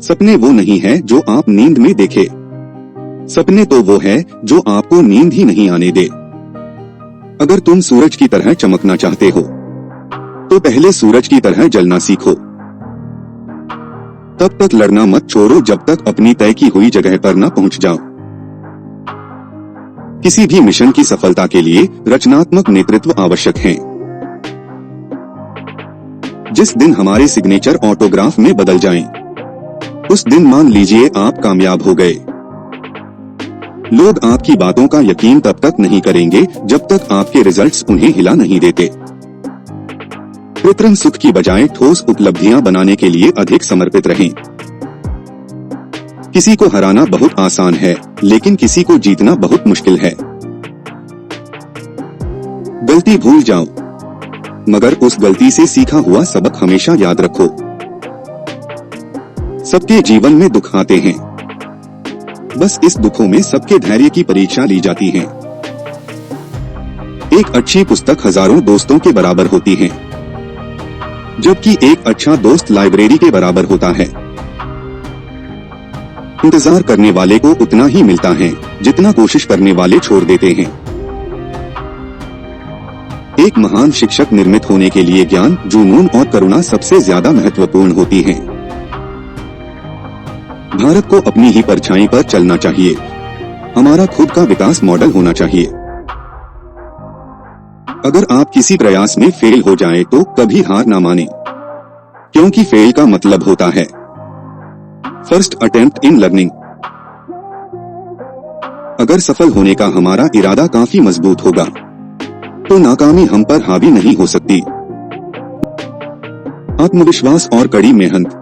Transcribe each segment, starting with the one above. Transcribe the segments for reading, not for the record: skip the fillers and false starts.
सपने वो नहीं है जो आप नींद में देखे, सपने तो वो है जो आपको नींद ही नहीं आने दे। अगर तुम सूरज की तरह चमकना चाहते हो तो पहले सूरज की तरह जलना सीखो। तब तक लड़ना मत छोड़ो जब तक अपनी तय की हुई जगह पर न पहुंच जाओ। किसी भी मिशन की सफलता के लिए रचनात्मक नेतृत्व आवश्यक है। जिस दिन हमारे सिग्नेचर ऑटोग्राफ में बदल जाएं, उस दिन मान लीजिए आप कामयाब हो गए। लोग आपकी बातों का यकीन तब तक नहीं करेंगे जब तक आपके रिजल्ट्स उन्हें हिला नहीं देते। कृत्रिम सुख की बजाय ठोस उपलब्धियां बनाने के लिए अधिक समर्पित रहें। किसी को हराना बहुत आसान है, लेकिन किसी को जीतना बहुत मुश्किल है। गलती भूल जाओ, मगर उस गलती से सीखा हुआ सबक हमेशा याद रखो। सबके जीवन में दुख आते हैं, बस इस दुखों में सबके धैर्य की परीक्षा ली जाती है। एक अच्छी पुस्तक हजारों दोस्तों के बराबर होती है, जबकि एक अच्छा दोस्त लाइब्रेरी के बराबर होता है। इंतजार करने वाले को उतना ही मिलता है जितना कोशिश करने वाले छोड़ देते हैं। एक महान शिक्षक निर्मित होने के लिए ज्ञान, जुनून और करुणा सबसे ज्यादा महत्वपूर्ण होती हैं। भारत को अपनी ही परछाई पर चलना चाहिए। हमारा खुद का विकास मॉडल होना चाहिए। अगर आप किसी प्रयास में फेल हो जाएं तो कभी हार ना माने, क्योंकि फेल का मतलब होता है फर्स्ट अटेम्प्ट इन लर्निंग। अगर सफल होने का हमारा इरादा काफी मजबूत होगा तो नाकामी हम पर हावी नहीं हो सकती। आत्मविश्वास और कड़ी मेहनत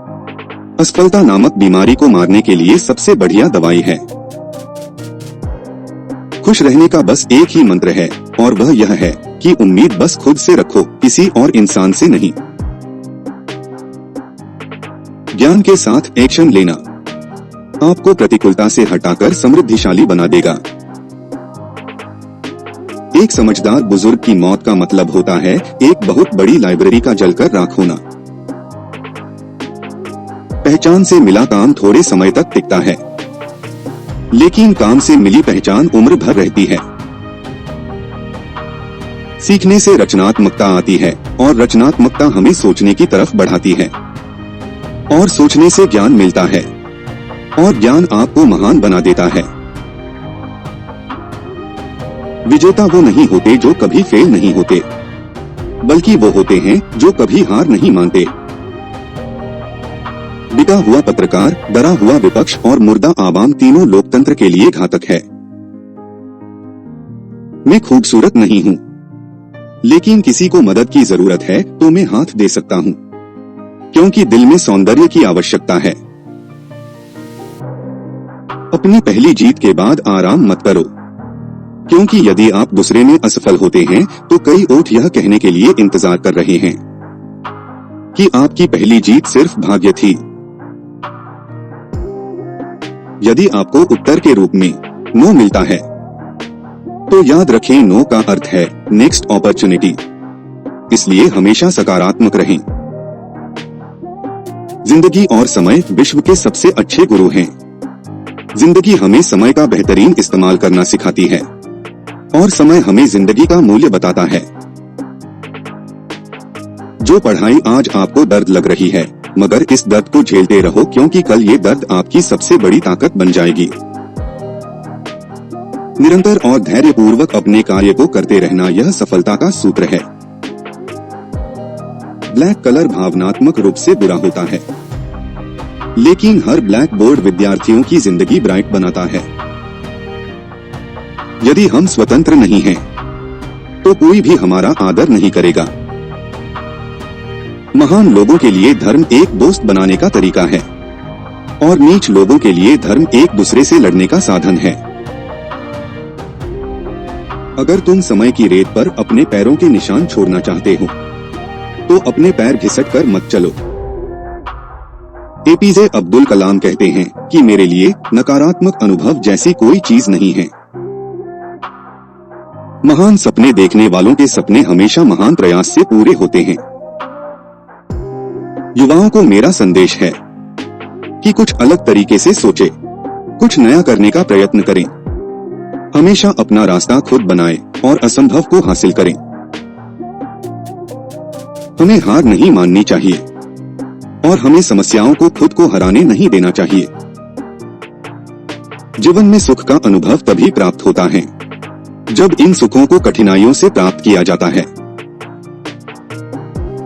असफलता नामक बीमारी को मारने के लिए सबसे बढ़िया दवाई है। खुश रहने का बस एक ही मंत्र है, और वह यह है कि उम्मीद बस खुद से रखो, किसी और इंसान से नहीं। ज्ञान के साथ एक्शन लेना आपको प्रतिकूलता से हटाकर समृद्धिशाली बना देगा। एक समझदार बुजुर्ग की मौत का मतलब होता है एक बहुत बड़ी लाइब्रेरी का जलकर राख होना। पहचान से मिला काम थोड़े समय तक टिकता है, लेकिन काम से मिली पहचान उम्र भर रहती है। सीखने से रचनात्मकता आती है, और रचनात्मकता हमें सोचने की तरफ बढ़ाती है, और सोचने से ज्ञान मिलता है, और ज्ञान आपको महान बना देता है। विजेता वो नहीं होते जो कभी फेल नहीं होते, बल्कि वो होते हैं जो कभी हार नहीं मानते। बिका हुआ पत्रकार, डरा हुआ विपक्ष और मुर्दा आवाम तीनों लोकतंत्र के लिए घातक है। मैं खूबसूरत नहीं हूँ, लेकिन किसी को मदद की जरूरत है तो मैं हाथ दे सकता हूँ, क्योंकि दिल में सौंदर्य की आवश्यकता है। अपनी पहली जीत के बाद आराम मत करो, क्योंकि यदि आप दूसरे में असफल होते हैं तो कई ओठ यह कहने के लिए इंतजार कर रहे हैं कि आपकी पहली जीत सिर्फ भाग्य थी। यदि आपको उत्तर के रूप में नो मिलता है तो याद रखें, नो का अर्थ है नेक्स्ट अपॉर्चुनिटी। इसलिए हमेशा सकारात्मक रहें। जिंदगी और समय विश्व के सबसे अच्छे गुरु हैं। जिंदगी हमें समय का बेहतरीन इस्तेमाल करना सिखाती है, और समय हमें जिंदगी का मूल्य बताता है। जो पढ़ाई आज आपको दर्द लग रही है, मगर इस दर्द को झेलते रहो, क्योंकि कल ये दर्द आपकी सबसे बड़ी ताकत बन जाएगी। निरंतर और धैर्यपूर्वक अपने कार्य को करते रहना, यह सफलता का सूत्र है। ब्लैक कलर भावनात्मक रूप से बुरा होता है, लेकिन हर ब्लैक बोर्ड विद्यार्थियों की जिंदगी ब्राइट बनाता है। यदि हम स्वतंत्र नहीं हैं, तो कोई भी हमारा आदर नहीं करेगा। महान लोगों के लिए धर्म एक दोस्त बनाने का तरीका है, और नीच लोगों के लिए धर्म एक दूसरे से लड़ने का साधन है। अगर तुम समय की रेत पर अपने पैरों के निशान छोड़ना चाहते हो, तो अपने पैर घिसट कर मत चलो। एपीजे अब्दुल कलाम कहते हैं कि मेरे लिए नकारात्मक अनुभव जैसी कोई चीज नहीं है। महान सपने देखने वालों के सपने हमेशा महान प्रयास से पूरे होते हैं। युवाओं को मेरा संदेश है कि कुछ अलग तरीके से सोचे, कुछ नया करने का प्रयत्न करें। हमेशा अपना रास्ता खुद बनाएं और असंभव को हासिल करें। हमें हार नहीं माननी चाहिए और हमें समस्याओं को खुद को हराने नहीं देना चाहिए। जीवन में सुख का अनुभव तभी प्राप्त होता है जब इन सुखों को कठिनाइयों से प्राप्त किया जाता है।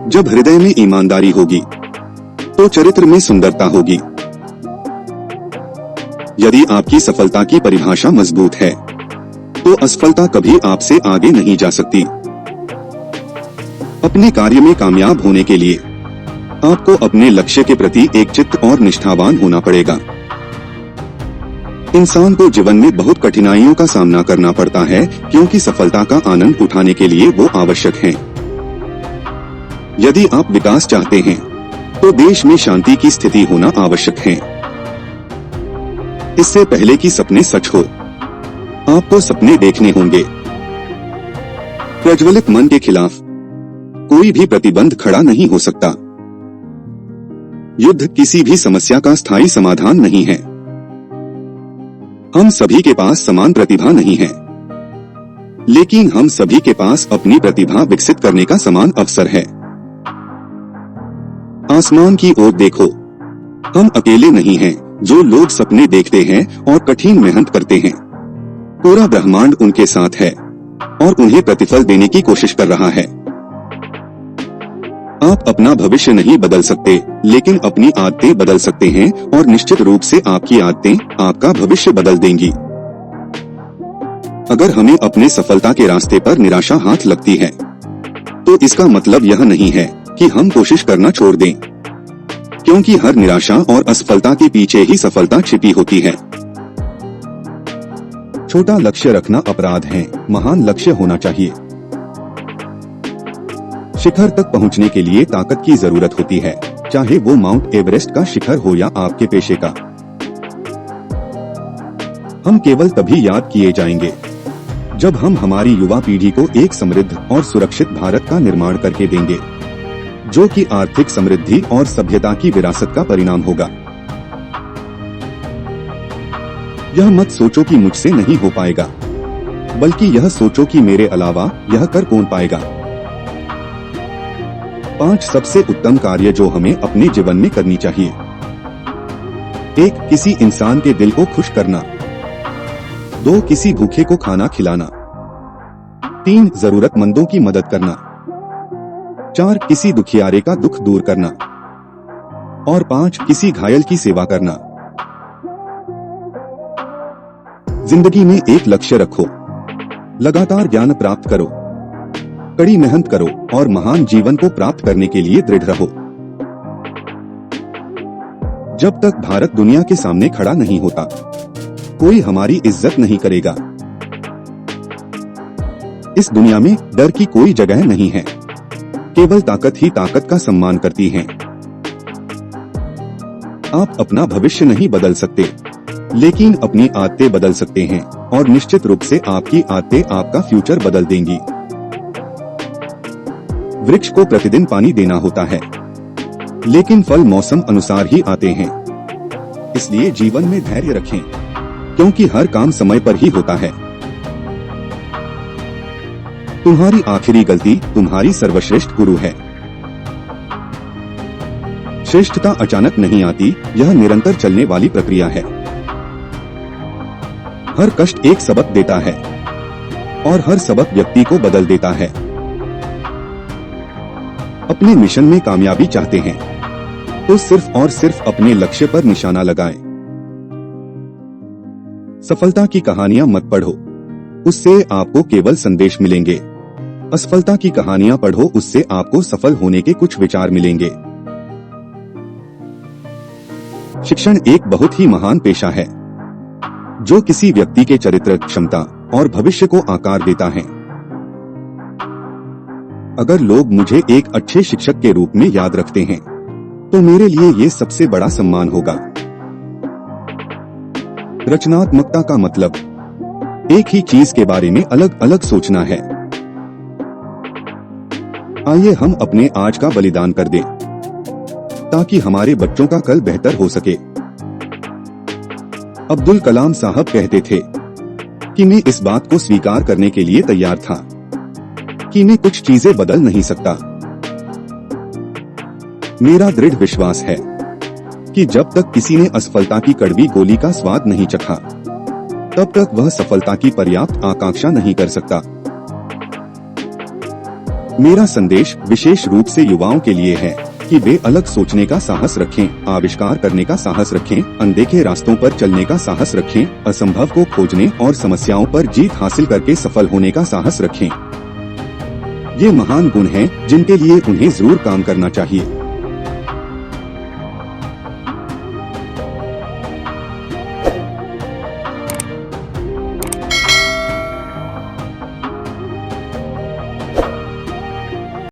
जब हृदय में ईमानदारी होगी तो चरित्र में सुंदरता होगी। यदि आपकी सफलता की परिभाषा मजबूत है तो असफलता कभी आपसे आगे नहीं जा सकती। अपने कार्य में कामयाब होने के लिए आपको अपने लक्ष्य के प्रति एकचित्त और निष्ठावान होना पड़ेगा। इंसान को जीवन में बहुत कठिनाइयों का सामना करना पड़ता है क्योंकि सफलता का आनंद उठाने के लिए वो आवश्यक है। यदि आप विकास चाहते हैं तो देश में शांति की स्थिति होना आवश्यक है। इससे पहले कि सपने सच हो, आपको सपने देखने होंगे। प्रज्वलित मन के खिलाफ कोई भी प्रतिबंध खड़ा नहीं हो सकता। युद्ध किसी भी समस्या का स्थायी समाधान नहीं है। हम सभी के पास समान प्रतिभा नहीं है, लेकिन हम सभी के पास अपनी प्रतिभा विकसित करने का समान अवसर है। आसमान की ओर देखो, हम अकेले नहीं हैं जो लोग सपने देखते हैं और कठिन मेहनत करते हैं। पूरा ब्रह्मांड उनके साथ है और उन्हें प्रतिफल देने की कोशिश कर रहा है। आप अपना भविष्य नहीं बदल सकते, लेकिन अपनी आदतें बदल सकते हैं और निश्चित रूप से आपकी आदतें आपका भविष्य बदल देंगी। अगर हमें अपने सफलता के रास्ते पर निराशा हाथ लगती है तो इसका मतलब यह नहीं है कि हम कोशिश करना छोड़ दें, क्योंकि हर निराशा और असफलता के पीछे ही सफलता छिपी होती है। छोटा लक्ष्य रखना अपराध है, महान लक्ष्य होना चाहिए। शिखर तक पहुंचने के लिए ताकत की जरूरत होती है, चाहे वो माउंट एवरेस्ट का शिखर हो या आपके पेशे का। हम केवल तभी याद किए जाएंगे जब हम हमारी युवा पीढ़ी को एक समृद्ध और सुरक्षित भारत का निर्माण करके देंगे, जो कि आर्थिक समृद्धि और सभ्यता की विरासत का परिणाम होगा। यह मत सोचो कि मुझसे नहीं हो पाएगा, बल्कि यह सोचो कि मेरे अलावा यह कर कौन पाएगा। 5 सबसे उत्तम कार्य जो हमें अपने जीवन में करनी चाहिए। 1. किसी इंसान के दिल को खुश करना। 2. किसी भूखे को खाना खिलाना। 3. जरूरतमंदों की मदद करना। 4. किसी दुखियारे का दुख दूर करना। और 5. किसी घायल की सेवा करना। जिंदगी में एक लक्ष्य रखो, लगातार ज्ञान प्राप्त करो, कड़ी मेहनत करो और महान जीवन को प्राप्त करने के लिए दृढ़ रहो। जब तक भारत दुनिया के सामने खड़ा नहीं होता, कोई हमारी इज्जत नहीं करेगा। इस दुनिया में डर की कोई जगह नहीं है, केवल ताकत ही ताकत का सम्मान करती है। आप अपना भविष्य नहीं बदल सकते, लेकिन अपनी आदतें बदल सकते हैं और निश्चित रूप से आपकी आदतें आपका फ्यूचर बदल देंगी। वृक्ष को प्रतिदिन पानी देना होता है, लेकिन फल मौसम अनुसार ही आते हैं। इसलिए जीवन में धैर्य रखें, क्योंकि हर काम समय पर ही होता है। तुम्हारी आखिरी गलती तुम्हारी सर्वश्रेष्ठ गुरु है। श्रेष्ठता अचानक नहीं आती, यह निरंतर चलने वाली प्रक्रिया है। हर कष्ट एक सबक देता है और हर सबक व्यक्ति को बदल देता है। अपने मिशन में कामयाबी चाहते हैं तो सिर्फ और सिर्फ अपने लक्ष्य पर निशाना लगाएं। सफलता की कहानियां मत पढ़ो, उससे आपको केवल संदेश मिलेंगे। असफलता की कहानियां पढ़ो, उससे आपको सफल होने के कुछ विचार मिलेंगे। शिक्षण एक बहुत ही महान पेशा है जो किसी व्यक्ति के चरित्र, क्षमता और भविष्य को आकार देता है। अगर लोग मुझे एक अच्छे शिक्षक के रूप में याद रखते हैं तो मेरे लिए ये सबसे बड़ा सम्मान होगा। रचनात्मकता का मतलब एक ही चीज के बारे में अलग अलग सोचना है। आइए हम अपने आज का बलिदान कर दें ताकि हमारे बच्चों का कल बेहतर हो सके। अब्दुल कलाम साहब कहते थे कि मैं इस बात को स्वीकार करने के लिए तैयार था कि मैं कुछ चीजें बदल नहीं सकता। मेरा दृढ़ विश्वास है कि जब तक किसी ने असफलता की कड़वी गोली का स्वाद नहीं चखा, तब तक वह सफलता की पर्याप्त आकांक्षा नहीं कर सकता। मेरा संदेश विशेष रूप से युवाओं के लिए है कि वे अलग सोचने का साहस रखें, आविष्कार करने का साहस रखें, अनदेखे रास्तों पर चलने का साहस रखें, असंभव को खोजने और समस्याओं पर जीत हासिल करके सफल होने का साहस रखें। ये महान गुण हैं जिनके लिए उन्हें जरूर काम करना चाहिए।